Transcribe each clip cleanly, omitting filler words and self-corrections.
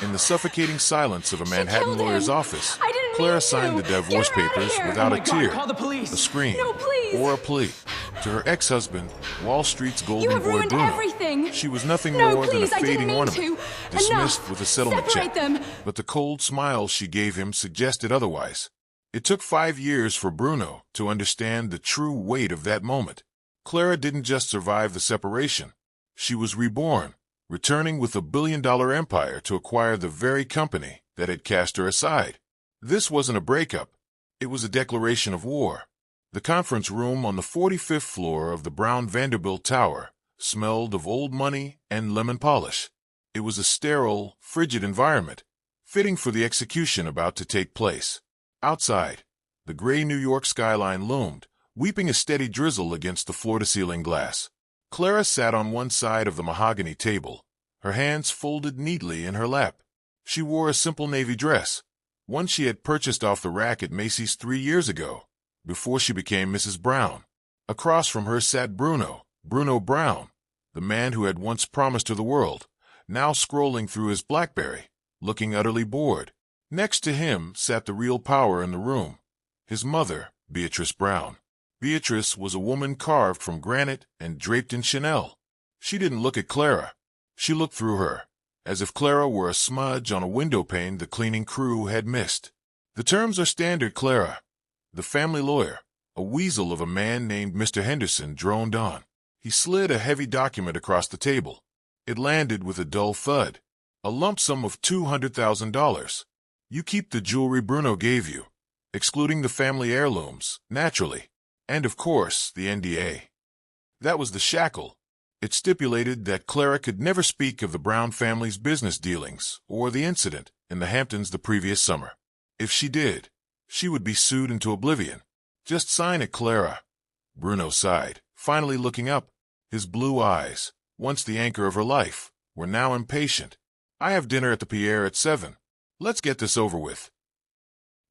In the suffocating silence of a She Manhattan killed lawyer's him. office, I didn't Clara mean signed to. the divorce Get her outta papers here. without Oh a my God, tear, call the police. a scream, No, please. or a plea. To her ex-husband, Wall Street's You golden have boy ruined Bruno, everything. she was nothing No, more please, than I a didn't fading mean ornament, to. dismissed Enough. with a settlement Separate check. them. But the cold smile she gave him suggested otherwise. It took 5 years for Bruno to understand the true weight of that moment. Clara didn't just survive the separation. She was reborn, returning with a billion-dollar empire to acquire the very company that had cast her aside. This wasn't a breakup. It was a declaration of war. The conference room on the 45th floor of the Brown Vanderbilt Tower smelled of old money and lemon polish. It was a sterile, frigid environment, fitting for the execution about to take place. Outside, the gray New York skyline loomed, weeping a steady drizzle against the floor-to-ceiling glass. Clara sat on one side of the mahogany table, her hands folded neatly in her lap. She wore a simple navy dress, one she had purchased off the rack at Macy's 3 years ago, before she became Mrs. Brown. Across from her sat Bruno Brown, the man who had once promised her the world, now scrolling through his BlackBerry, looking utterly bored. Next to him sat the real power in the room, his mother, Beatrice Brown. Beatrice was a woman carved from granite and draped in Chanel. She didn't look at Clara. She looked through her, as if Clara were a smudge on a window pane the cleaning crew had missed. The terms are standard, Clara. The family lawyer, a weasel of a man named Mr. Henderson, droned on. He slid a heavy document across the table. It landed with a dull thud. A lump sum of $200,000. You keep the jewelry Bruno gave you, excluding the family heirlooms, naturally, and of course the NDA. That was the shackle. It stipulated that Clara could never speak of the Brown family's business dealings or the incident in the Hamptons the previous summer. If she did, she would be sued into oblivion. Just sign it, Clara. Bruno sighed, finally looking up. His blue eyes, once the anchor of her life, were now impatient. I have dinner at the Pierre at 7. Let's get this over with.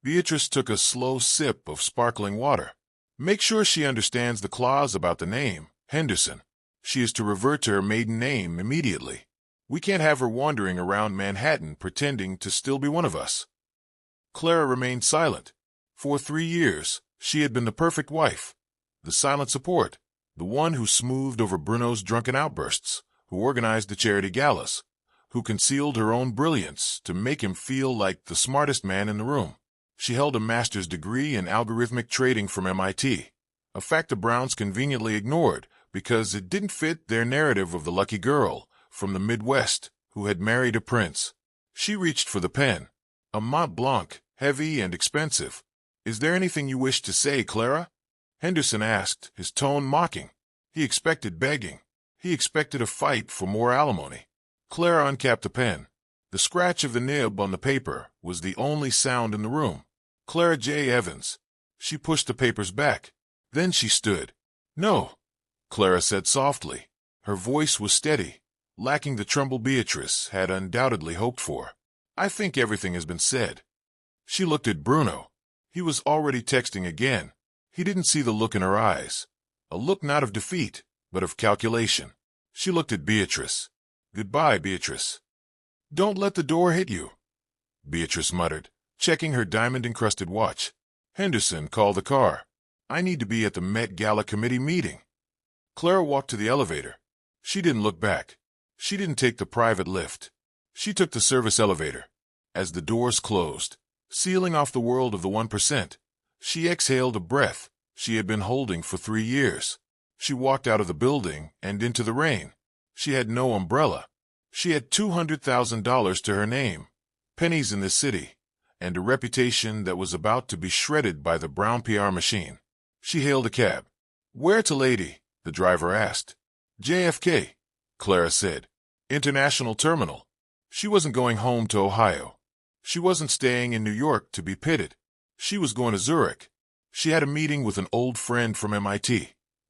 Beatrice took a slow sip of sparkling water. Make sure she understands the clause about the name, Henderson. She is to revert to her maiden name immediately. We can't have her wandering around Manhattan pretending to still be one of us. Clara remained silent. For 3 years, she had been the perfect wife, the silent support, the one who smoothed over Bruno's drunken outbursts, who organized the charity galas, who concealed her own brilliance to make him feel like the smartest man in the room. She held a master's degree in algorithmic trading from MIT, a fact the Browns conveniently ignored because it didn't fit their narrative of the lucky girl from the Midwest who had married a prince. She reached for the pen, a Mont Blanc, heavy and expensive. Is there anything you wish to say, Clara? Henderson asked, his tone mocking. He expected begging. He expected a fight for more alimony. Clara uncapped the pen. The scratch of the nib on the paper was the only sound in the room. Clara J. Evans. She pushed the papers back. Then she stood. No, Clara said softly. Her voice was steady, lacking the tremble Beatrice had undoubtedly hoped for. I think everything has been said. She looked at Bruno. He was already texting again. He didn't see the look in her eyes. A look not of defeat, but of calculation. She looked at Beatrice. Goodbye, Beatrice. Don't let the door hit you, Beatrice muttered, checking her diamond-encrusted watch. Henderson, call the car. I need to be at the Met Gala committee meeting. Clara walked to the elevator. She didn't look back. She didn't take the private lift. She took the service elevator. As the doors closed, sealing off the world of the 1%, she exhaled a breath she had been holding for 3 years. She walked out of the building and into the rain. She had no umbrella. She had $200,000 to her name, pennies in this city, and a reputation that was about to be shredded by the Brown PR machine. She hailed a cab. Where to, lady? The driver asked. JFK, Clara said. International Terminal. She wasn't going home to Ohio. She wasn't staying in New York to be pitted. She was going to Zurich. She had a meeting with an old friend from MIT,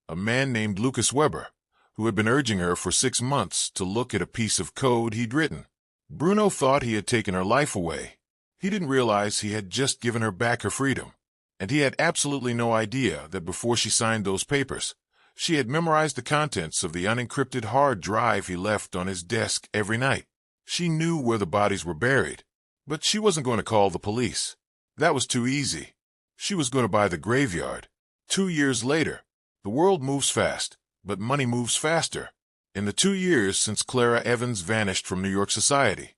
a man named Lucas Weber, who had been urging her for 6 months to look at a piece of code he'd written. Bruno thought he had taken her life away. He didn't realize he had just given her back her freedom. And he had absolutely no idea that before she signed those papers, she had memorized the contents of the unencrypted hard drive he left on his desk every night. She knew where the bodies were buried, but she wasn't going to call the police. That was too easy. She was going to buy the graveyard. 2 years later. The world moves fast, but money moves faster. In the 2 years since Clara Evans vanished from New York society,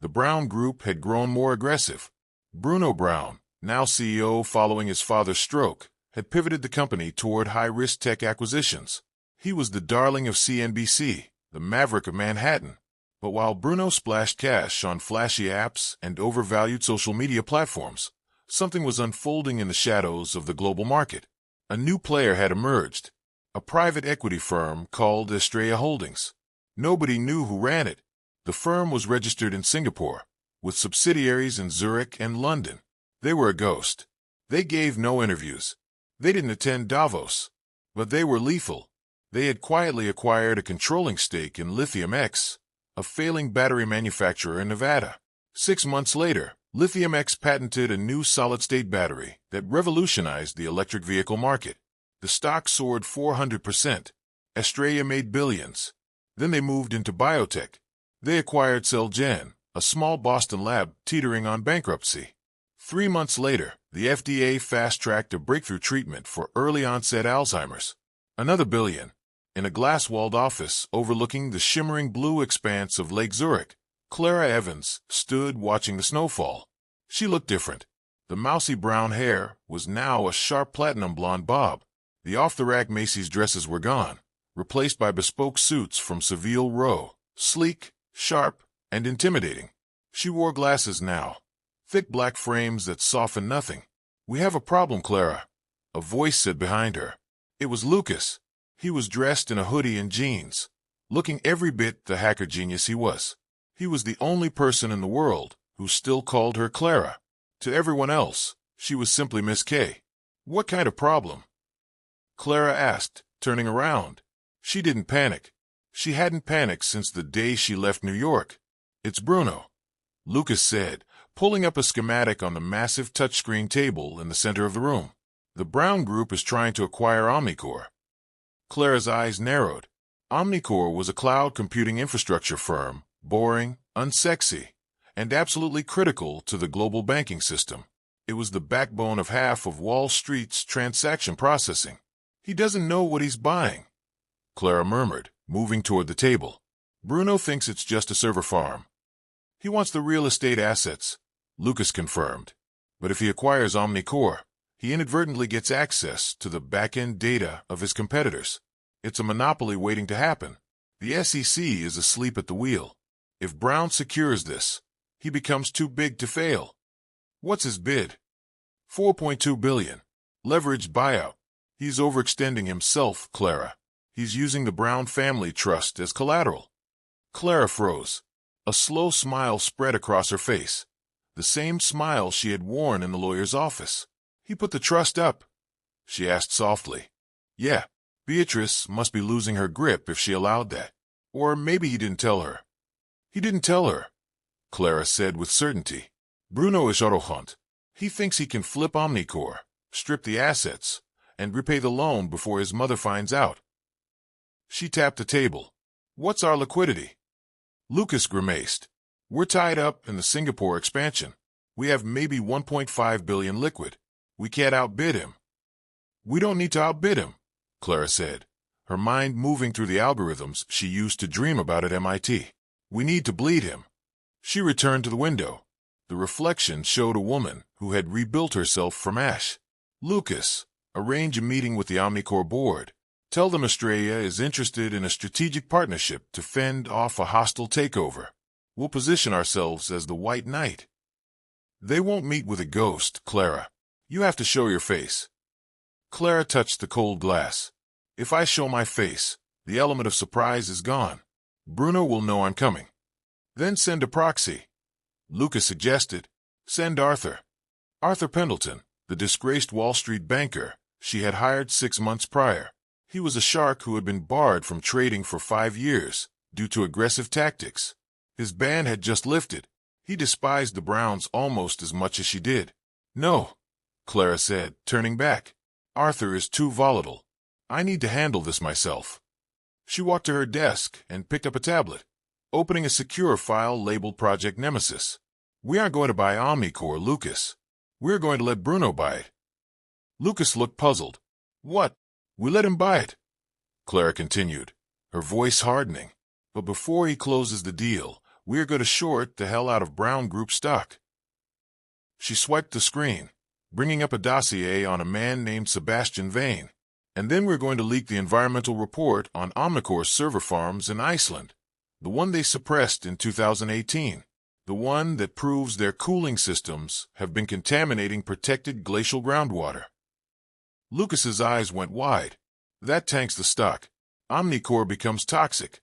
the Brown Group had grown more aggressive. Bruno Brown, now CEO following his father's stroke, had pivoted the company toward high-risk tech acquisitions. He was the darling of CNBC, the maverick of Manhattan. But while Bruno splashed cash on flashy apps and overvalued social media platforms, something was unfolding in the shadows of the global market. A new player had emerged, a private equity firm called Estrella Holdings. Nobody knew who ran it. The firm was registered in Singapore, with subsidiaries in Zurich and London. They were a ghost. They gave no interviews. They didn't attend Davos. But they were lethal. They had quietly acquired a controlling stake in Lithium X, a failing battery manufacturer in Nevada. 6 months later, Lithium X patented a new solid-state battery that revolutionized the electric vehicle market. The stock soared 400%. Estrella made billions. Then they moved into biotech. They acquired Celgen, a small Boston lab teetering on bankruptcy. 3 months later, the FDA fast-tracked a breakthrough treatment for early-onset Alzheimer's. Another billion. In a glass-walled office overlooking the shimmering blue expanse of Lake Zurich, Clara Evans stood watching the snowfall. She looked different. The mousy brown hair was now a sharp platinum blonde bob. The off-the-rack Macy's dresses were gone, replaced by bespoke suits from Savile Row, sleek, sharp, and intimidating. She wore glasses now, thick black frames that softened nothing. "We have a problem, Clara," a voice said behind her. It was Lucas. He was dressed in a hoodie and jeans, looking every bit the hacker genius he was. He was the only person in the world who still called her Clara. To everyone else, she was simply Miss K. "What kind of problem?" Clara asked, turning around. She didn't panic. She hadn't panicked since the day she left New York. "It's Bruno," Lucas said, pulling up a schematic on the massive touchscreen table in the center of the room. "The Brown Group is trying to acquire Omnicore." Clara's eyes narrowed. Omnicore was a cloud computing infrastructure firm, boring, unsexy, and absolutely critical to the global banking system. It was the backbone of half of Wall Street's transaction processing. "He doesn't know what he's buying," Clara murmured, moving toward the table. "Bruno thinks it's just a server farm." "He wants the real estate assets," Lucas confirmed. "But if he acquires Omnicore, he inadvertently gets access to the back-end data of his competitors. It's a monopoly waiting to happen. The SEC is asleep at the wheel. If Brown secures this, he becomes too big to fail." "What's his bid?" $4.2 billion. Leveraged buyout. "He's overextending himself, Clara. He's using the Brown family trust as collateral." Clara froze. A slow smile spread across her face, the same smile she had worn in the lawyer's office. "He put the trust up?" she asked softly. "Yeah. Beatrice must be losing her grip if she allowed that. Or maybe he didn't tell her." "He didn't tell her," Clara said with certainty. "Bruno is arrogant. He thinks he can flip Omnicore, strip the assets, and repay the loan before his mother finds out." She tapped the table. "What's our liquidity?" Lucas grimaced. "We're tied up in the Singapore expansion. We have maybe 1.5 billion liquid. We can't outbid him." "We don't need to outbid him," Clara said, her mind moving through the algorithms she used to dream about at MIT. "We need to bleed him." She returned to the window. The reflection showed a woman who had rebuilt herself from ash. "Lucas, arrange a meeting with the Omnicore board. Tell them Estrella is interested in a strategic partnership to fend off a hostile takeover. We'll position ourselves as the White Knight." "They won't meet with a ghost, Clara. You have to show your face." Clara touched the cold glass. "If I show my face, the element of surprise is gone. Bruno will know I'm coming." "Then send a proxy," Lucas suggested. "Send Arthur." Arthur Pendleton, the disgraced Wall Street banker she had hired 6 months prior. He was a shark who had been barred from trading for 5 years due to aggressive tactics. His ban had just lifted. He despised the Browns almost as much as she did. "No," Clara said, turning back. "Arthur is too volatile. I need to handle this myself." She walked to her desk and picked up a tablet. opening a secure file labeled Project Nemesis. We aren't going to buy Omnicore, Lucas. We're going to let Bruno buy it. Lucas looked puzzled. What? We let him buy it? Clara continued, her voice hardening. But before he closes the deal, we're going to short the hell out of Brown Group stock. She swiped the screen, bringing up a dossier on a man named Sebastian Vane. And then we're going to leak the environmental report on Omnicore's server farms in Iceland. The one they suppressed in 2018. The one that proves their cooling systems have been contaminating protected glacial groundwater. Lucas's eyes went wide. That tanks the stock. Omnicore becomes toxic.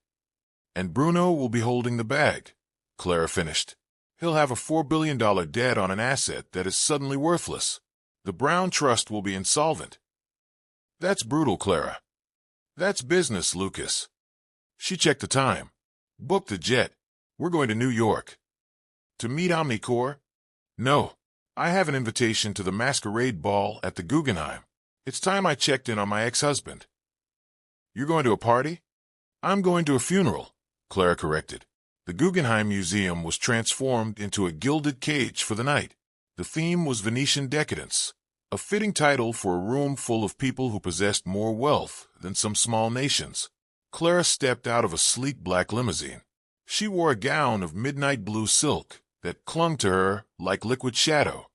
And Bruno will be holding the bag, Clara finished. He'll have a $4 billion debt on an asset that is suddenly worthless. The Brown Trust will be insolvent. That's brutal, Clara. That's business, Lucas. She checked the time. Booked the jet. We're going to New York. To meet Omnicore? No. I have an invitation to the masquerade ball at the Guggenheim. It's time I checked in on my ex-husband. You're going to a party? I'm going to a funeral, Clara corrected. The Guggenheim Museum was transformed into a gilded cage for the night. The theme was Venetian decadence, a fitting title for a room full of people who possessed more wealth than some small nations. Clara stepped out of a sleek black limousine. She wore a gown of midnight blue silk that clung to her like liquid shadow,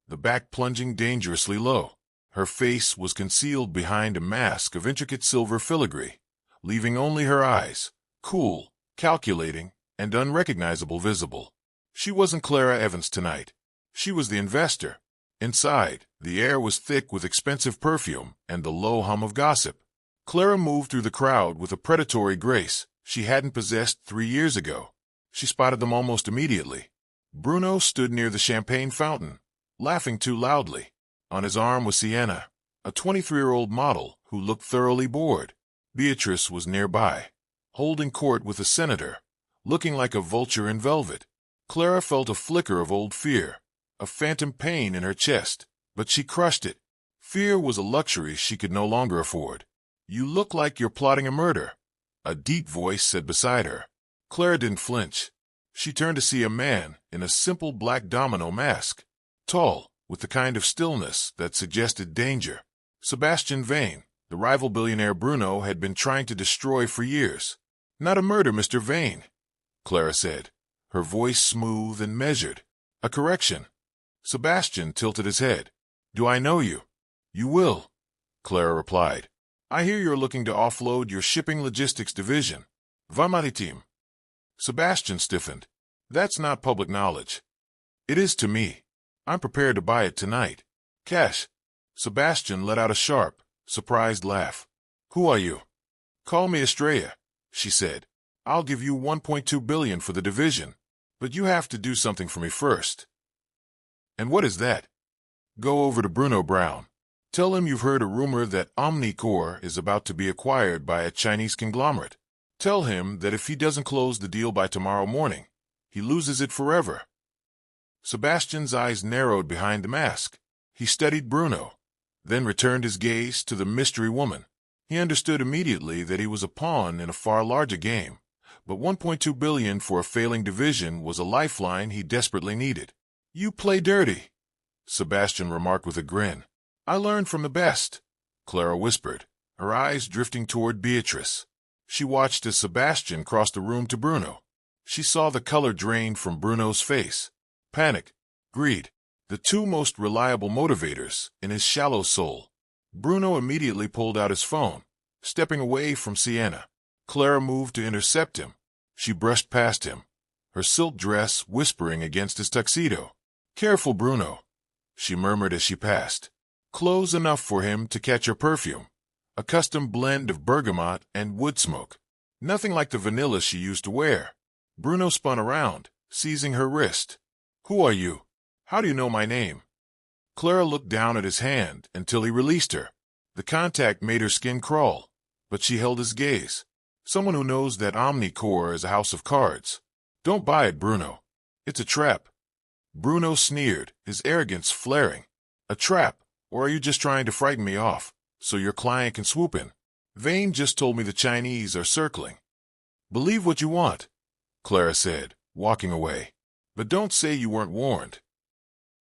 the back plunging dangerously low. Her face was concealed behind a mask of intricate silver filigree, leaving only her eyes, cool, calculating, and unrecognizable, visible. She wasn't Clara Evans tonight. She was the investor. Inside, the air was thick with expensive perfume and the low hum of gossip. Clara moved through the crowd with a predatory grace she hadn't possessed 3 years ago. She spotted them almost immediately. Bruno stood near the champagne fountain, laughing too loudly. On his arm was Sienna, a 23-year-old model who looked thoroughly bored. Beatrice was nearby, holding court with a senator, looking like a vulture in velvet. Clara felt a flicker of old fear, a phantom pain in her chest, but she crushed it. Fear was a luxury she could no longer afford. You look like you're plotting a murder, a deep voice said beside her. Clara didn't flinch. She turned to see a man in a simple black domino mask, tall, with the kind of stillness that suggested danger. Sebastian Vane, the rival billionaire Bruno had been trying to destroy for years. Not a murder, Mr. Vane, Clara said, her voice smooth and measured. A correction. Sebastian tilted his head. Do I know you? You will, Clara replied. I hear you're looking to offload your shipping logistics division. Va maritime. Sebastian stiffened. That's not public knowledge. It is to me. I'm prepared to buy it tonight. Cash. Sebastian let out a sharp, surprised laugh. Who are you? Call me Estrella, she said. I'll give you $1.2 billion for the division, but you have to do something for me first. And what is that? Go over to Bruno Brown. Tell him you've heard a rumor that Omnicore is about to be acquired by a Chinese conglomerate. Tell him that if he doesn't close the deal by tomorrow morning, he loses it forever. Sebastian's eyes narrowed behind the mask. He studied Bruno, then returned his gaze to the mystery woman. He understood immediately that he was a pawn in a far larger game, but $1.2 billion for a failing division was a lifeline he desperately needed. You play dirty, Sebastian remarked with a grin. I learned from the best, Clara whispered, her eyes drifting toward Beatrice. She watched as Sebastian crossed the room to Bruno. She saw the color drain from Bruno's face. Panic, greed, the two most reliable motivators in his shallow soul. Bruno immediately pulled out his phone, stepping away from Sienna. Clara moved to intercept him. She brushed past him, her silk dress whispering against his tuxedo. Careful, Bruno, she murmured as she passed. Close enough for him to catch her perfume, a custom blend of bergamot and wood smoke. Nothing like the vanilla she used to wear. Bruno spun around, seizing her wrist. Who are you? How do you know my name? Clara looked down at his hand until he released her. The contact made her skin crawl, but she held his gaze. Someone who knows that Omnicore is a house of cards. Don't buy it, Bruno. It's a trap. Bruno sneered, his arrogance flaring. A trap, or are you just trying to frighten me off, so your client can swoop in? Vane just told me the Chinese are circling. Believe what you want, Clara said, walking away. But don't say you weren't warned.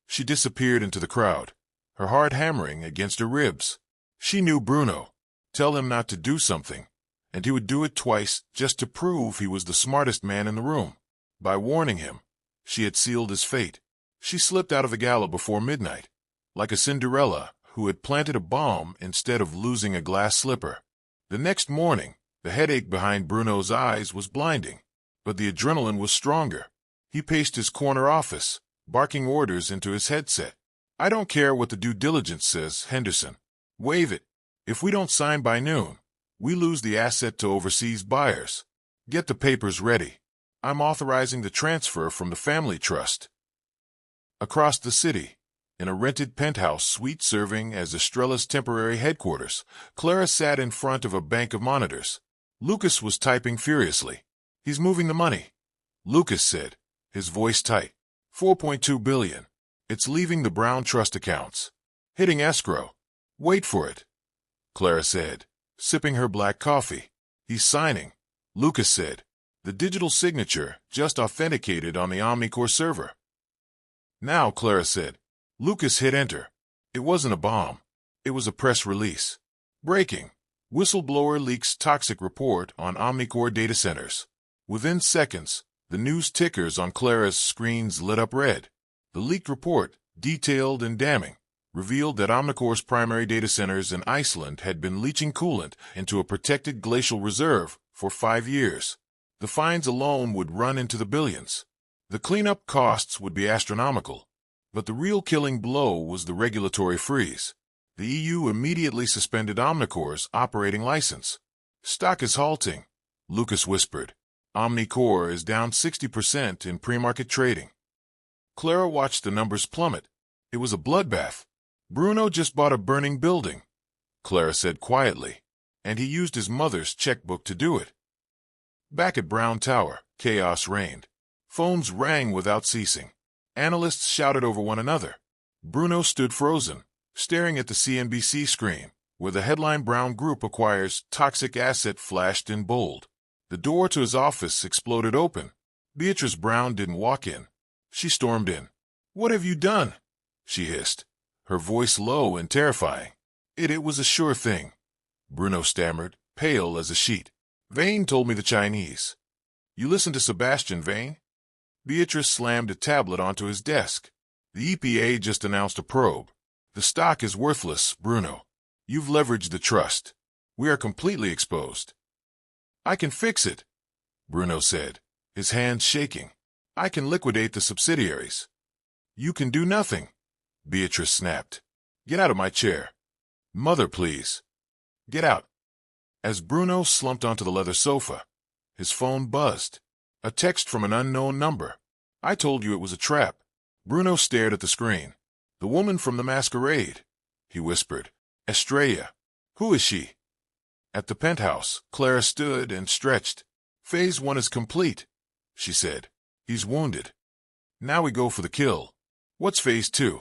She disappeared into the crowd, her heart hammering against her ribs. She knew Bruno. Tell him not to do something, and he would do it twice just to prove he was the smartest man in the room. By warning him, she had sealed his fate. She slipped out of the gala before midnight, like a Cinderella who had planted a bomb instead of losing a glass slipper. The next morning, the headache behind Bruno's eyes was blinding, but the adrenaline was stronger. He paced his corner office, barking orders into his headset. I don't care what the due diligence says, Henderson. Waive it. If we don't sign by noon, we lose the asset to overseas buyers. Get the papers ready. I'm authorizing the transfer from the family trust. Across the city, in a rented penthouse suite serving as Estrella's temporary headquarters, Clara sat in front of a bank of monitors. Lucas was typing furiously. He's moving the money, Lucas said, his voice tight. 4.2 billion. It's leaving the Brown Trust accounts. Hitting escrow. Wait for it, Clara said, sipping her black coffee. He's signing, Lucas said. The digital signature just authenticated on the Omnicore server. Now, Clara said. Lucas hit enter. It wasn't a bomb. It was a press release. Breaking. Whistleblower leaks toxic report on Omnicore data centers. Within seconds, the news tickers on Clara's screens lit up red. The leaked report, detailed and damning, revealed that Omnicore's primary data centers in Iceland had been leaching coolant into a protected glacial reserve for 5 years. The fines alone would run into the billions. The cleanup costs would be astronomical. But the real killing blow was the regulatory freeze. The EU immediately suspended Omnicore's operating license. Stock is halting, Lucas whispered. Omnicore is down 60% in pre-market trading. Clara watched the numbers plummet. It was a bloodbath. Bruno just bought a burning building, Clara said quietly, and he used his mother's checkbook to do it. Back at Brown Tower, chaos reigned. Phones rang without ceasing. Analysts shouted over one another. Bruno stood frozen, staring at the CNBC screen, where the headline Brown Group acquires toxic asset flashed in bold. The door to his office exploded open. Beatrice Brown didn't walk in. She stormed in. What have you done? She hissed, her voice low and terrifying. It was a sure thing, Bruno stammered, pale as a sheet. Vane told me the Chinese. You listen to Sebastian Vane? Beatrice slammed a tablet onto his desk. The EPA just announced a probe. The stock is worthless, Bruno. You've leveraged the trust. We are completely exposed. I can fix it, Bruno said, his hands shaking. I can liquidate the subsidiaries. You can do nothing, Beatrice snapped. Get out of my chair. Mother, please. Get out. As Bruno slumped onto the leather sofa, his phone buzzed. A text from an unknown number. I told you it was a trap. Bruno stared at the screen. The woman from the masquerade, he whispered. Estrella. Who is she? At the penthouse, Clara stood and stretched. Phase 1 is complete, she said. He's wounded. Now we go for the kill. What's Phase 2?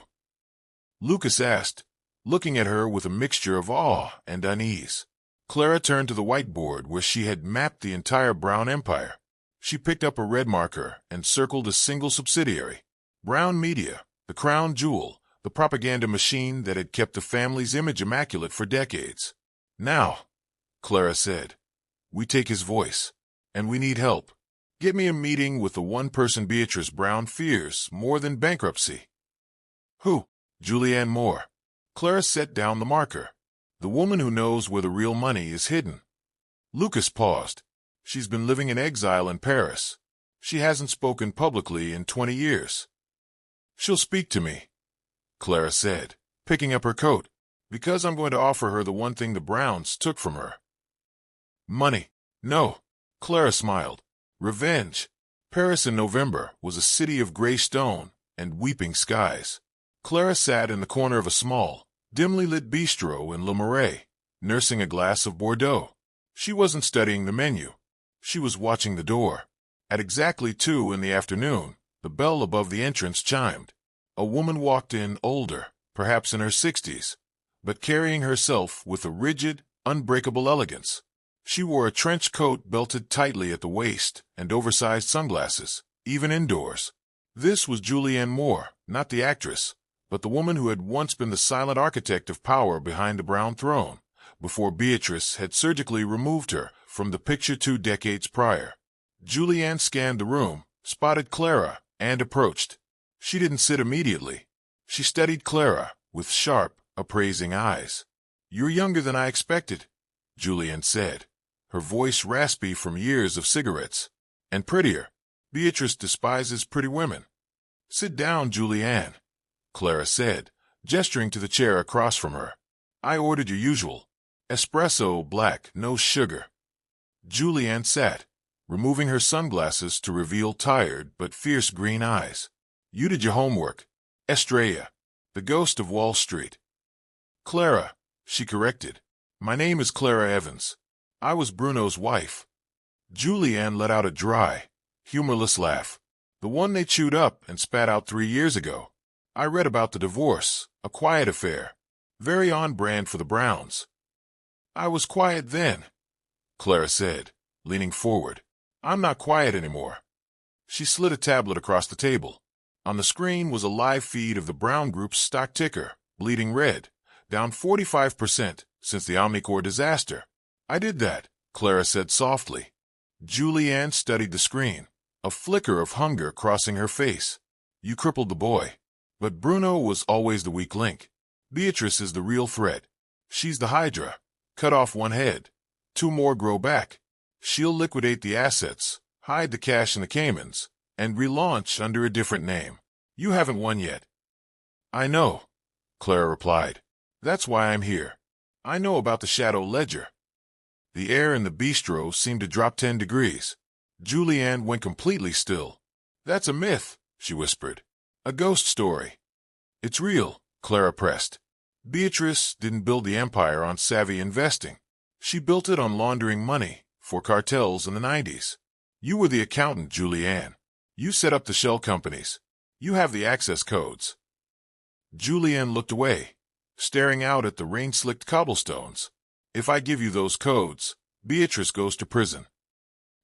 Lucas asked, looking at her with a mixture of awe and unease. Clara turned to the whiteboard where she had mapped the entire Brown Empire. She picked up a red marker and circled a single subsidiary. Brown Media, the crown jewel, the propaganda machine that had kept the family's image immaculate for decades. Now, Clara said, we take his voice, and we need help. Get me a meeting with the one person Beatrice Brown fears more than bankruptcy. Who? Julianne Moore. Clara set down the marker. The woman who knows where the real money is hidden. Lucas paused. She's been living in exile in Paris. She hasn't spoken publicly in 20 years. She'll speak to me, Clara said, picking up her coat, because I'm going to offer her the one thing the Browns took from her. Money. No. Clara smiled. Revenge. Paris in November was a city of gray stone and weeping skies. Clara sat in the corner of a small, dimly lit bistro in Le Marais, nursing a glass of Bordeaux. She wasn't studying the menu. She was watching the door. At exactly 2 in the afternoon, the bell above the entrance chimed. A woman walked in, older, perhaps in her 60s, but carrying herself with a rigid, unbreakable elegance. She wore a trench coat belted tightly at the waist and oversized sunglasses, even indoors. This was Julianne Moore, not the actress, but the woman who had once been the silent architect of power behind the brown throne, before Beatrice had surgically removed her from the picture 2 decades prior. Julianne scanned the room, spotted Clara, and approached. She didn't sit immediately. She studied Clara with sharp, appraising eyes. "You're younger than I expected," Julianne said, her voice raspy from years of cigarettes. "And prettier. Beatrice despises pretty women." "Sit down, Julianne," Clara said, gesturing to the chair across from her. "I ordered your usual. Espresso black, no sugar." Julianne sat, removing her sunglasses to reveal tired but fierce green eyes. "You did your homework. Estrella, the ghost of Wall Street." "Clara," she corrected. "My name is Clara Evans. I was Bruno's wife." Julianne let out a dry, humorless laugh. "The one they chewed up and spat out 3 years ago. I read about the divorce, a quiet affair. Very on brand for the Browns." "I was quiet then," Clara said, leaning forward. "I'm not quiet anymore." She slid a tablet across the table. On the screen was a live feed of the Brown Group's stock ticker, bleeding red, down 45% since the Omnicore disaster. "I did that," Clara said softly. Julianne studied the screen, a flicker of hunger crossing her face. "You crippled the boy. But Bruno was always the weak link. Beatrice is the real threat. She's the Hydra. Cut off one head. 2 more grow back. She'll liquidate the assets, hide the cash in the Caymans, and relaunch under a different name. You haven't won yet." "I know," Clara replied. "That's why I'm here. I know about the Shadow Ledger." The air in the bistro seemed to drop 10 degrees. Julianne went completely still. "That's a myth," she whispered. "A ghost story." "It's real," Clara pressed. "Beatrice didn't build the empire on savvy investing. She built it on laundering money for cartels in the 90s. You were the accountant, Julianne. You set up the shell companies. You have the access codes." Julianne looked away, staring out at the rain-slicked cobblestones. "If I give you those codes, Beatrice goes to prison."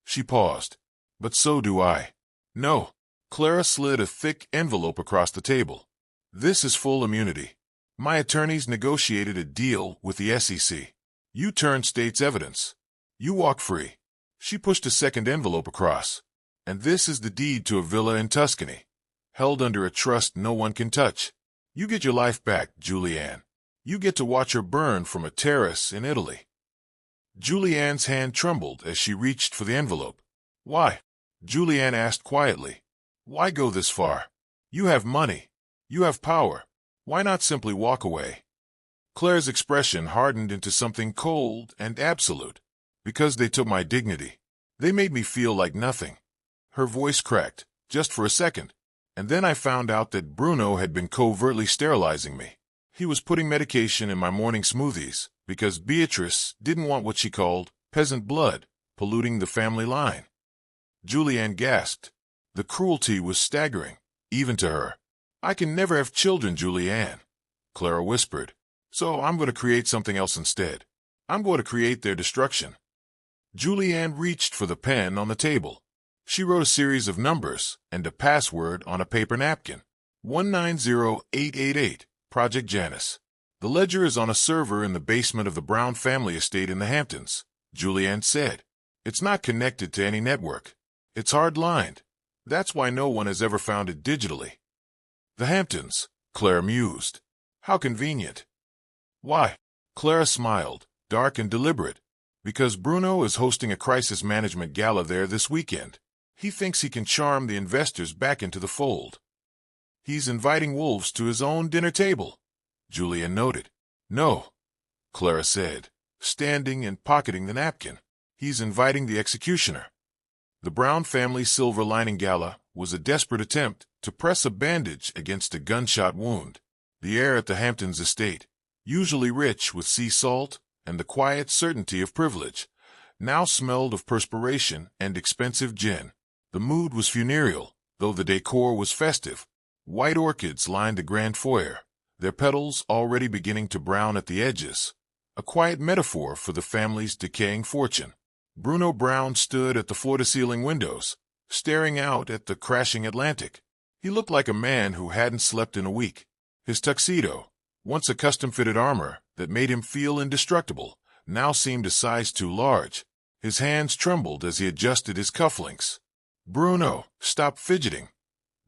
She paused. "But so do I." "No." Clara slid a thick envelope across the table. "This is full immunity. My attorneys negotiated a deal with the SEC. You turn state's evidence. You walk free." She pushed a second envelope across. "And this is the deed to a villa in Tuscany, held under a trust no one can touch. You get your life back, Julianne. You get to watch her burn from a terrace in Italy." Julianne's hand trembled as she reached for the envelope. "Why?" Julianne asked quietly. "Why go this far? You have money. You have power. Why not simply walk away?" Claire's expression hardened into something cold and absolute. "Because they took my dignity. They made me feel like nothing." Her voice cracked, just for a second. "And then I found out that Bruno had been covertly sterilizing me. He was putting medication in my morning smoothies because Beatrice didn't want what she called peasant blood polluting the family line." Julianne gasped. The cruelty was staggering, even to her. "I can never have children, Julianne," Clara whispered. "So I'm going to create something else instead. I'm going to create their destruction." Julianne reached for the pen on the table. She wrote a series of numbers and a password on a paper napkin. 190888, Project Janus. "The ledger is on a server in the basement of the Brown family estate in the Hamptons," Julianne said. "It's not connected to any network. It's hard-lined. That's why no one has ever found it digitally." "The Hamptons," Claire mused. "How convenient." "Why?" Clara smiled, dark and deliberate. "Because Bruno is hosting a crisis management gala there this weekend. He thinks he can charm the investors back into the fold." "He's inviting wolves to his own dinner table," Julianne noted. "No," Clara said, standing and pocketing the napkin. "He's inviting the executioner." The Brown family Silver Lining Gala was a desperate attempt to press a bandage against a gunshot wound. The air at the Hamptons estate, usually rich with sea salt and the quiet certainty of privilege, now smelled of perspiration and expensive gin. The mood was funereal, though the decor was festive. White orchids lined the grand foyer, their petals already beginning to brown at the edges. a quiet metaphor for the family's decaying fortune. Bruno Brown stood at the floor-to-ceiling windows, staring out at the crashing Atlantic. He looked like a man who hadn't slept in a week. His tuxedo, once a custom-fitted armor that made him feel indestructible, now seemed a size too large. His hands trembled as he adjusted his cufflinks. "Bruno, stop fidgeting,"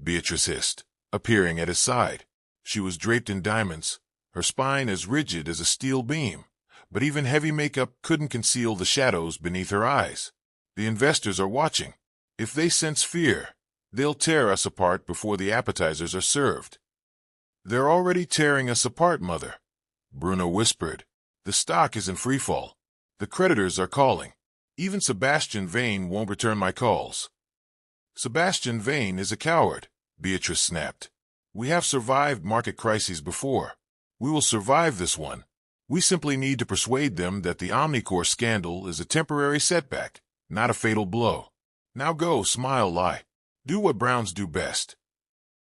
Beatrice hissed, appearing at his side. She was draped in diamonds, her spine as rigid as a steel beam, but even heavy makeup couldn't conceal the shadows beneath her eyes. "The investors are watching. If they sense fear, they'll tear us apart before the appetizers are served." "They're already tearing us apart, Mother," Bruno whispered. "The stock is in freefall. The creditors are calling. Even Sebastian Vane won't return my calls." "Sebastian Vane is a coward," Beatrice snapped. "We have survived market crises before. We will survive this one. We simply need to persuade them that the Omnicore scandal is a temporary setback, not a fatal blow. Now go, smile, lie. Do what Browns do best."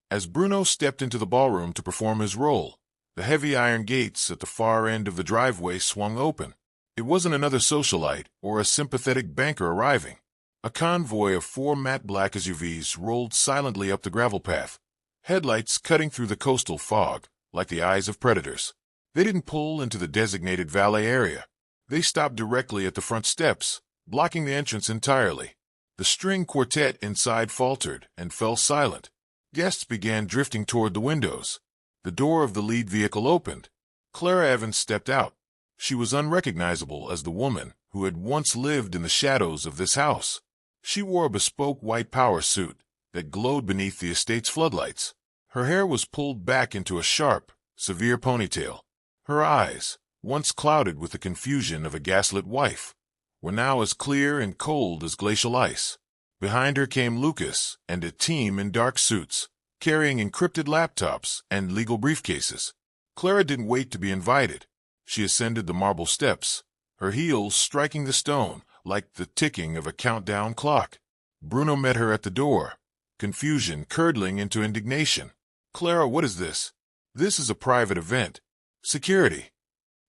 As Bruno stepped into the ballroom to perform his role, the heavy iron gates at the far end of the driveway swung open. It wasn't another socialite or a sympathetic banker arriving. A convoy of 4 matte black SUVs rolled silently up the gravel path, headlights cutting through the coastal fog like the eyes of predators. They didn't pull into the designated valet area. They stopped directly at the front steps, blocking the entrance entirely. The string quartet inside faltered and fell silent. Guests began drifting toward the windows. The door of the lead vehicle opened. Clara Evans stepped out. She was unrecognizable as the woman who had once lived in the shadows of this house. She wore a bespoke white power suit that glowed beneath the estate's floodlights. Her hair was pulled back into a sharp, severe ponytail. Her eyes, once clouded with the confusion of a gaslit wife, were now as clear and cold as glacial ice. Behind her came Lucas and a team in dark suits, carrying encrypted laptops and legal briefcases. Clara didn't wait to be invited. She ascended the marble steps, her heels striking the stone like the ticking of a countdown clock. Bruno met her at the door, confusion curdling into indignation. "Clara, what is this? This is a private event. Security."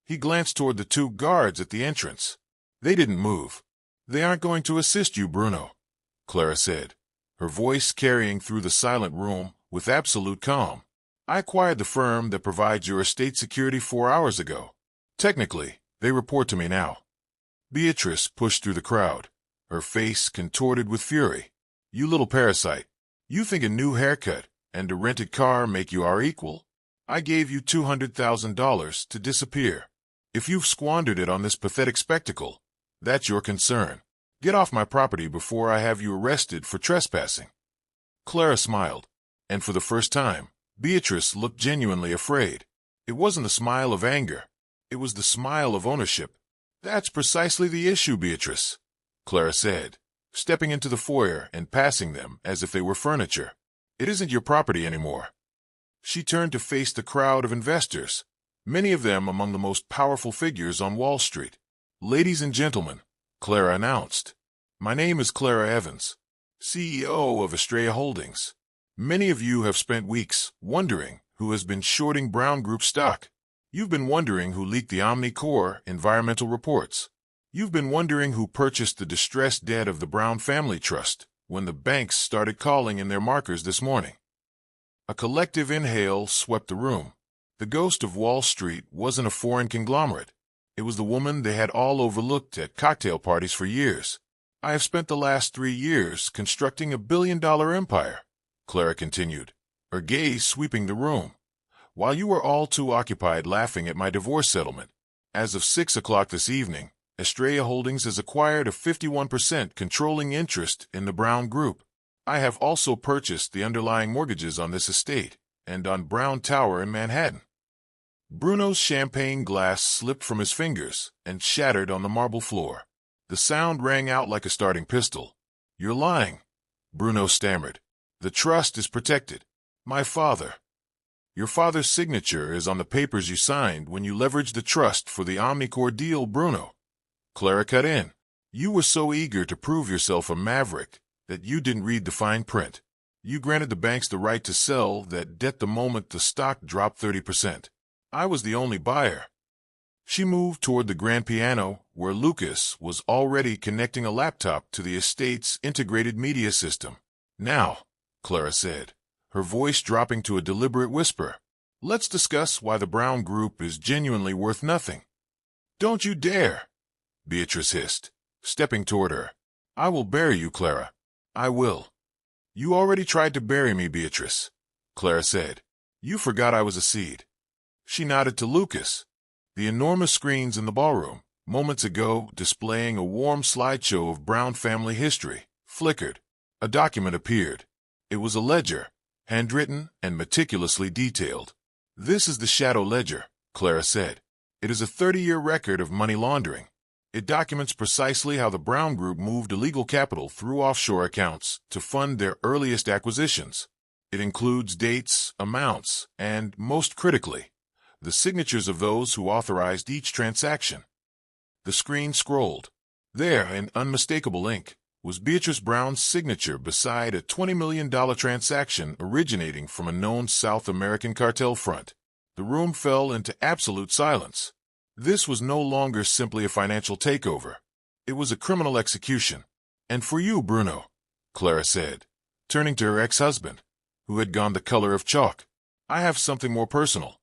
He glanced toward the 2 guards at the entrance. They didn't move. "They aren't going to assist you, Bruno," Clara said, her voice carrying through the silent room with absolute calm. "I acquired the firm that provides your estate security 4 hours ago. Technically, they report to me now." Beatrice pushed through the crowd, her face contorted with fury. "You little parasite. You think a new haircut and a rented car make you our equal? I gave you $200,000 to disappear. If you've squandered it on this pathetic spectacle, that's your concern. Get off my property before I have you arrested for trespassing." Clara smiled, and for the first time, Beatrice looked genuinely afraid. It wasn't the smile of anger. It was the smile of ownership. "That's precisely the issue, Beatrice," Clara said, stepping into the foyer and passing them as if they were furniture. "It isn't your property anymore." She turned to face the crowd of investors, many of them among the most powerful figures on Wall Street. "Ladies and gentlemen," Clara announced, "my name is Clara Evans, CEO of Estrella Holdings. Many of you have spent weeks wondering who has been shorting Brown Group stock. You've been wondering who leaked the Omnicore environmental reports. You've been wondering who purchased the distressed debt of the Brown Family Trust when the banks started calling in their markers this morning." A collective inhale swept the room. The ghost of Wall Street wasn't a foreign conglomerate. It was the woman they had all overlooked at cocktail parties for years. "I have spent the last 3 years constructing a billion-dollar empire," Clara continued, her gaze sweeping the room, "while you were all too occupied laughing at my divorce settlement. As of 6 o'clock this evening, Estrella Holdings has acquired a 51% controlling interest in the Brown Group. I have also purchased the underlying mortgages on this estate and on Brown Tower in Manhattan." Bruno's champagne glass slipped from his fingers and shattered on the marble floor. The sound rang out like a starting pistol. "You're lying," Bruno stammered. "The trust is protected. My father. Your father's signature is on the papers you signed when you leveraged the trust for the Omnicore deal, Bruno." Clara cut in. "You were so eager to prove yourself a maverick that you didn't read the fine print. You granted the banks the right to sell that debt the moment the stock dropped 30%. I was the only buyer." She moved toward the grand piano, where Lucas was already connecting a laptop to the estate's integrated media system. "Now," Clara said, her voice dropping to a deliberate whisper, "let's discuss why the Brown Group is genuinely worth nothing." "Don't you dare," Beatrice hissed, stepping toward her. "I will bury you, Clara. I will." "You already tried to bury me, Beatrice," Clara said. "You forgot I was a seed." She nodded to Lucas. The enormous screens in the ballroom, moments ago displaying a warm slideshow of Brown family history, flickered. A document appeared. It was a ledger, handwritten and meticulously detailed. "This is the Shadow Ledger," Clara said. "It is a 30-year record of money laundering. It documents precisely how the Brown Group moved illegal capital through offshore accounts to fund their earliest acquisitions. It includes dates, amounts, and, most critically, the signatures of those who authorized each transaction." The screen scrolled. There, in unmistakable ink, was Beatrice Brown's signature beside a $20 million transaction originating from a known South American cartel front. The room fell into absolute silence. This was no longer simply a financial takeover. It was a criminal execution. "And for you, Bruno," Clara said, turning to her ex-husband, who had gone the color of chalk, "I have something more personal."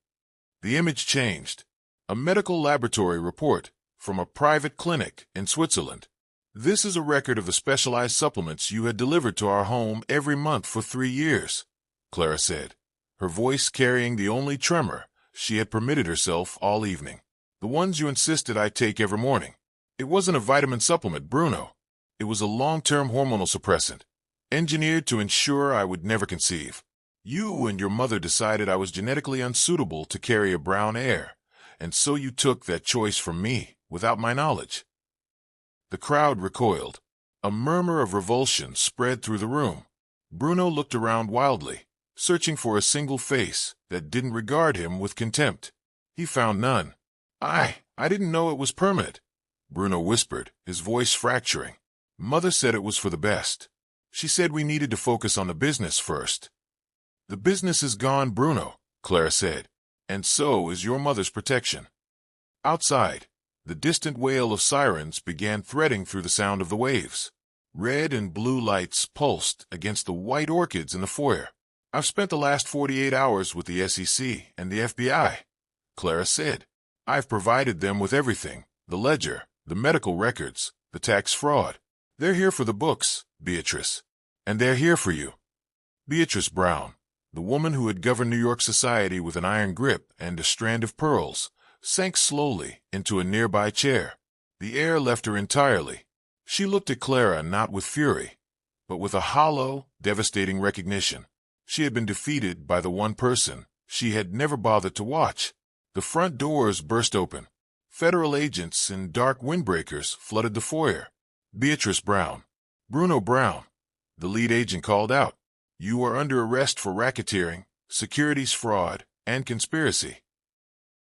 The image changed. A medical laboratory report from a private clinic in Switzerland. "This is a record of the specialized supplements you had delivered to our home every month for 3 years," Clara said, her voice carrying the only tremor she had permitted herself all evening. "The ones you insisted I take every morning. It wasn't a vitamin supplement, Bruno. It was a long-term hormonal suppressant, engineered to ensure I would never conceive. You and your mother decided I was genetically unsuitable to carry a Brown heir, and so you took that choice from me without my knowledge." The crowd recoiled. A murmur of revulsion spread through the room. Bruno looked around wildly, searching for a single face that didn't regard him with contempt. He found none. I didn't know it was permanent," Bruno whispered, his voice fracturing. "Mother said it was for the best. She said we needed to focus on the business first." "The business is gone, Bruno," Clara said, "and so is your mother's protection." Outside, the distant wail of sirens began threading through the sound of the waves. Red and blue lights pulsed against the white orchids in the foyer. "I've spent the last 48 hours with the SEC and the FBI," Clara said. "I've provided them with everything, the ledger, the medical records, the tax fraud. They're here for the books, Beatrice, and they're here for you." Beatrice Brown, the woman who had governed New York society with an iron grip and a strand of pearls, sank slowly into a nearby chair. The air left her entirely. She looked at Clara not with fury, but with a hollow, devastating recognition. She had been defeated by the one person she had never bothered to watch. The front doors burst open. Federal agents in dark windbreakers flooded the foyer. "Beatrice Brown." "Bruno Brown," the lead agent called out. "You are under arrest for racketeering, securities fraud, and conspiracy."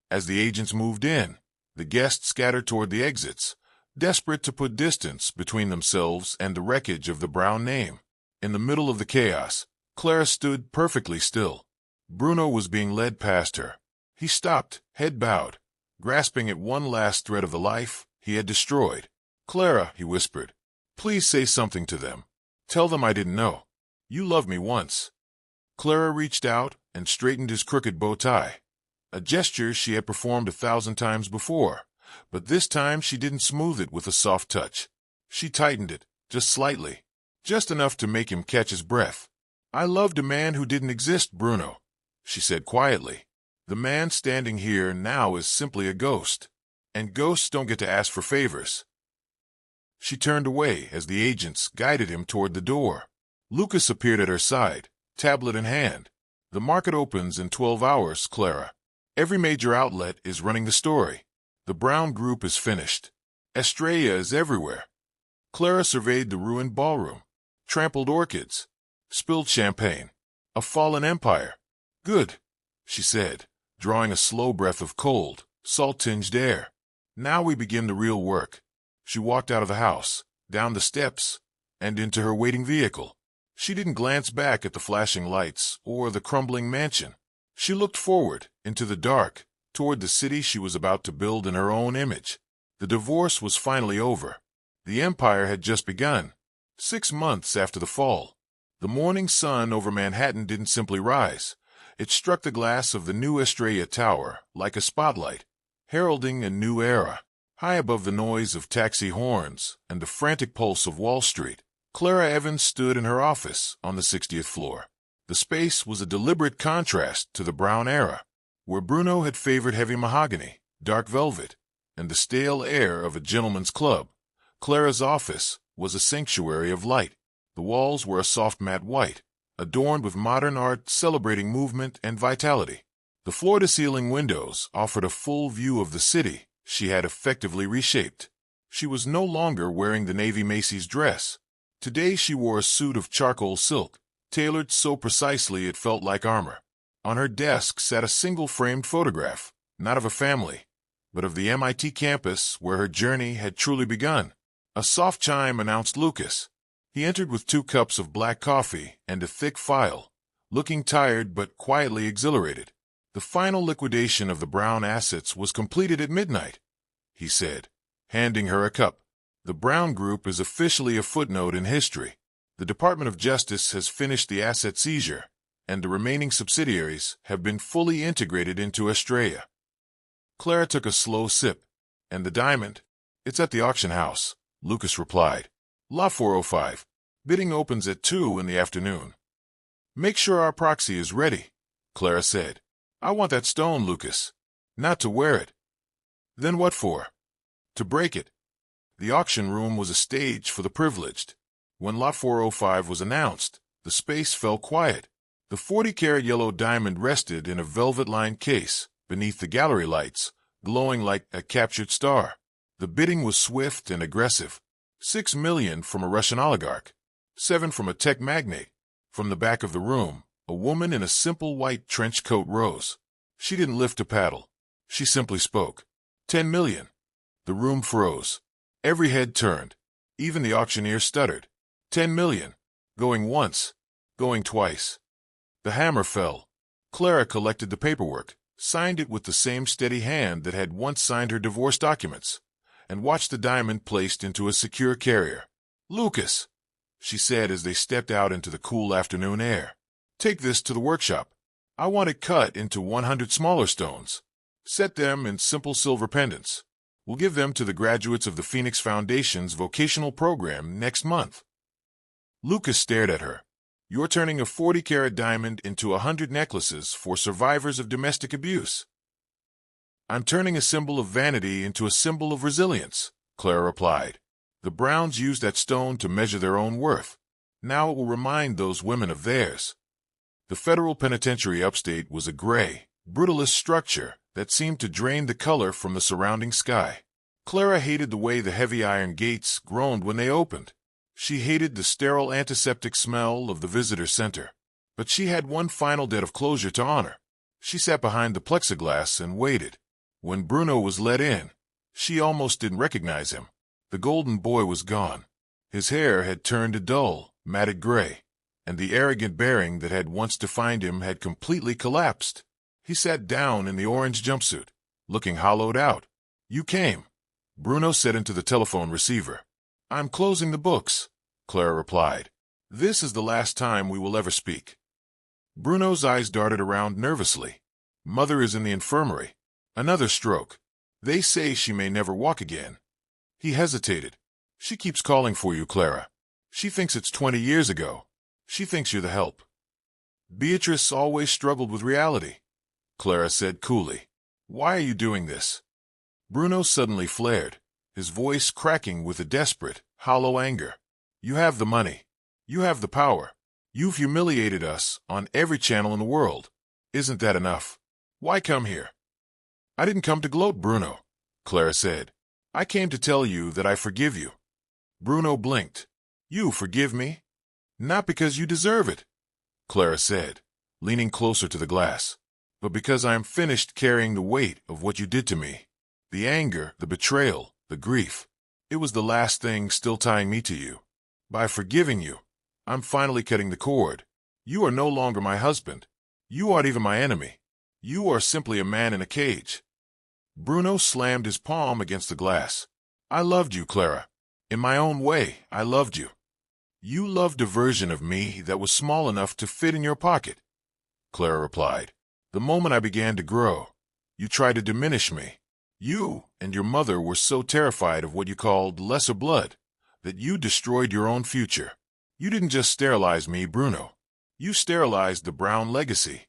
As the agents moved in, the guests scattered toward the exits, desperate to put distance between themselves and the wreckage of the Brown name. In the middle of the chaos, Clara stood perfectly still. Bruno was being led past her. He stopped, head bowed, grasping at one last thread of the life he had destroyed. "Clara," he whispered, "please say something to them. Tell them I didn't know. You loved me once." Clara reached out and straightened his crooked bow tie, a gesture she had performed 1,000 times before, but this time she didn't smooth it with a soft touch. She tightened it, just slightly, just enough to make him catch his breath. "I loved a man who didn't exist, Bruno," she said quietly. "The man standing here now is simply a ghost, and ghosts don't get to ask for favors." She turned away as the agents guided him toward the door. Lucas appeared at her side, tablet in hand. "The market opens in 12 hours, Clara. Every major outlet is running the story. The Brown Group is finished. Estrella is everywhere." Clara surveyed the ruined ballroom. Trampled orchids. Spilled champagne. A fallen empire. "Good," she said, drawing a slow breath of cold, salt-tinged air. "Now we begin the real work." She walked out of the house, down the steps, and into her waiting vehicle. She didn't glance back at the flashing lights or the crumbling mansion. She looked forward into the dark, toward the city she was about to build in her own image. The divorce was finally over. The empire had just begun. 6 months after the fall, the morning sun over Manhattan didn't simply rise. It struck the glass of the new Estrella Tower like a spotlight, heralding a new era. High above the noise of taxi horns and the frantic pulse of Wall Street, Clara Evans stood in her office on the 60th floor. The space was a deliberate contrast to the Brown era, where Bruno had favored heavy mahogany, dark velvet, and the stale air of a gentleman's club. Clara's office was a sanctuary of light. The walls were a soft matte white, adorned with modern art celebrating movement and vitality. The floor-to-ceiling windows offered a full view of the city she had effectively reshaped. She was no longer wearing the navy Macy's dress. Today she wore a suit of charcoal silk, tailored so precisely it felt like armor. On her desk sat a single-framed photograph, not of a family, but of the MIT campus where her journey had truly begun. A soft chime announced Lucas. He entered with 2 cups of black coffee and a thick file, looking tired but quietly exhilarated. The final liquidation of the Brown assets was completed at midnight, he said, handing her a cup. The Brown Group is officially a footnote in history. The Department of Justice has finished the asset seizure, and the remaining subsidiaries have been fully integrated into Estrella. Clara took a slow sip. And the diamond? It's at the auction house, Lucas replied. Lot 405. Bidding opens at 2 in the afternoon. Make sure our proxy is ready, Clara said. I want that stone, Lucas. Not to wear it. Then what for? To break it. The auction room was a stage for the privileged. When Lot 405 was announced, the space fell quiet. The 40-carat yellow diamond rested in a velvet-lined case, beneath the gallery lights, glowing like a captured star. The bidding was swift and aggressive. 6 million from a Russian oligarch, 7 from a tech magnate. From the back of the room, a woman in a simple white trench coat rose. She didn't lift a paddle. She simply spoke. 10 million. The room froze. Every head turned. Even the auctioneer stuttered. 10 million. Going once. Going twice. The hammer fell. Clara collected the paperwork, signed it with the same steady hand that had once signed her divorce documents, and watched the diamond placed into a secure carrier. Lucas, she said as they stepped out into the cool afternoon air. Take this to the workshop. I want it cut into 100 smaller stones. Set them in simple silver pendants. We'll give them to the graduates of the Phoenix Foundation's vocational program next month. Lucas stared at her. You're turning a 40-carat diamond into 100 necklaces for survivors of domestic abuse. I'm turning a symbol of vanity into a symbol of resilience, Clara replied. The Browns used that stone to measure their own worth. Now it will remind those women of theirs. The federal penitentiary upstate was a gray, brutalist structure that seemed to drain the color from the surrounding sky. Clara hated the way the heavy iron gates groaned when they opened. She hated the sterile antiseptic smell of the visitor center. But she had one final debt of closure to honor. She sat behind the plexiglass and waited. When Bruno was let in, she almost didn't recognize him. The golden boy was gone. His hair had turned a dull, matted gray, and the arrogant bearing that had once defined him had completely collapsed. He sat down in the orange jumpsuit, looking hollowed out. You came, Bruno said into the telephone receiver. I'm closing the books, Clara replied. This is the last time we will ever speak. Bruno's eyes darted around nervously. Mother is in the infirmary. Another stroke. They say she may never walk again. He hesitated. She keeps calling for you, Clara. She thinks it's 20 years ago. She thinks you're the help. Beatrice always struggled with reality, Clara said coolly. Why are you doing this? Bruno suddenly flared, his voice cracking with a desperate, hollow anger. You have the money. You have the power. You've humiliated us on every channel in the world. Isn't that enough? Why come here? I didn't come to gloat, Bruno, Clara said. I came to tell you that I forgive you. Bruno blinked. You forgive me? Not because you deserve it, Clara said, leaning closer to the glass, but because I am finished carrying the weight of what you did to me. The anger, the betrayal, the grief. It was the last thing still tying me to you. By forgiving you, I'm finally cutting the cord. You are no longer my husband. You aren't even my enemy. You are simply a man in a cage. Bruno slammed his palm against the glass. I loved you, Clara. In my own way, I loved you. You loved a version of me that was small enough to fit in your pocket, Clara replied. The moment I began to grow, you tried to diminish me. You and your mother were so terrified of what you called lesser blood that you destroyed your own future. You didn't just sterilize me, Bruno. You sterilized the Brown legacy.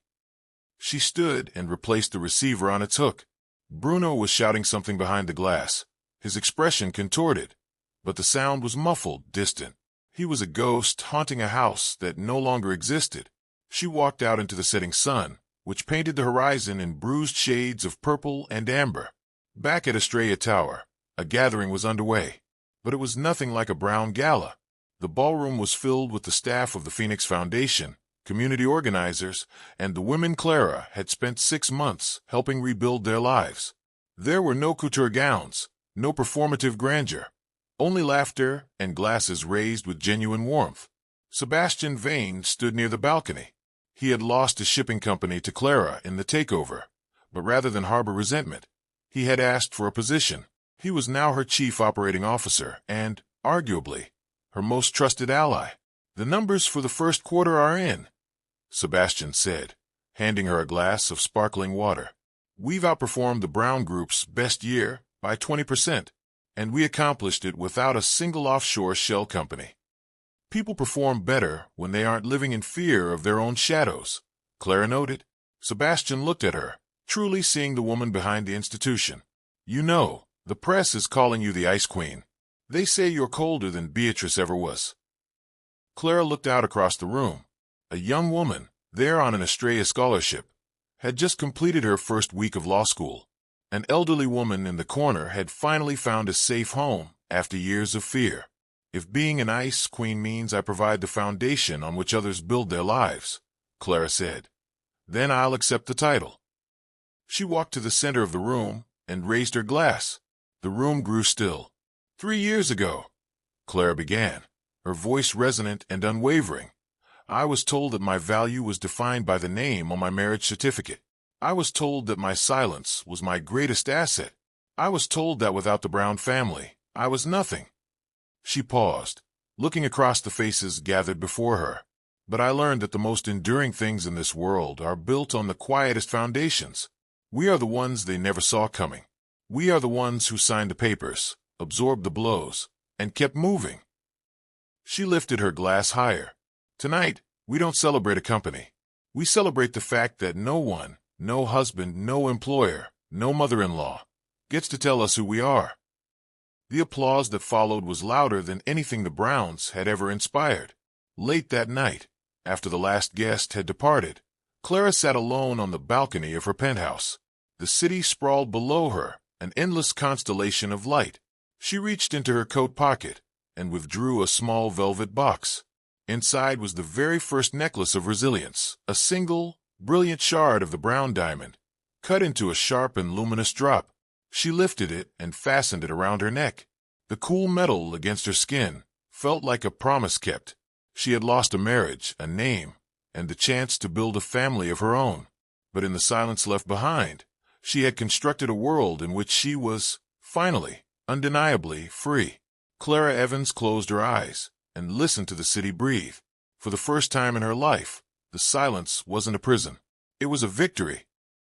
She stood and replaced the receiver on its hook. Bruno was shouting something behind the glass, his expression contorted, but the sound was muffled, distant. He was a ghost haunting a house that no longer existed. She walked out into the setting sun, which painted the horizon in bruised shades of purple and amber. Back at Estrella Tower, a gathering was underway, but it was nothing like a Brown gala. The ballroom was filled with the staff of the Phoenix Foundation, community organizers, and the women Clara had spent 6 months helping rebuild their lives. There were no couture gowns, no performative grandeur, only laughter and glasses raised with genuine warmth. Sebastian Vane stood near the balcony. He had lost his shipping company to Clara in the takeover, but rather than harbor resentment, he had asked for a position. He was now her chief operating officer and, arguably, her most trusted ally. The numbers for the first quarter are in, Sebastian said, handing her a glass of sparkling water. We've outperformed the Brown Group's best year by 20%, and we accomplished it without a single offshore shell company. People perform better when they aren't living in fear of their own shadows, Clara noted. Sebastian looked at her, truly seeing the woman behind the institution. You know, the press is calling you the Ice Queen. They say you're colder than Beatrice ever was. Clara looked out across the room. A young woman, there on an Estrella scholarship, had just completed her first week of law school. An elderly woman in the corner had finally found a safe home after years of fear. If being an Ice Queen means I provide the foundation on which others build their lives, Clara said, then I'll accept the title. She walked to the center of the room and raised her glass. The room grew still. 3 years ago, Clara began, her voice resonant and unwavering, I was told that my value was defined by the name on my marriage certificate. I was told that my silence was my greatest asset. I was told that without the Brown family, I was nothing. She paused, looking across the faces gathered before her. But I learned that the most enduring things in this world are built on the quietest foundations. We are the ones they never saw coming. We are the ones who signed the papers, absorbed the blows, and kept moving. She lifted her glass higher. Tonight, we don't celebrate a company. We celebrate the fact that no one, no husband, no employer, no mother-in-law, gets to tell us who we are. The applause that followed was louder than anything the Browns had ever inspired. Late that night, after the last guest had departed, Clara sat alone on the balcony of her penthouse. The city sprawled below her, an endless constellation of light. She reached into her coat pocket and withdrew a small velvet box. Inside was the very first necklace of resilience, a single, brilliant shard of the Brown diamond, cut into a sharp and luminous drop. She lifted it and fastened it around her neck. The cool metal against her skin felt like a promise kept. She had lost a marriage, a name, and the chance to build a family of her own. But in the silence left behind, she had constructed a world in which she was, finally, undeniably free. Clara Evans closed her eyes and listened to the city breathe. For the first time in her life, the silence wasn't a prison. It was a victory.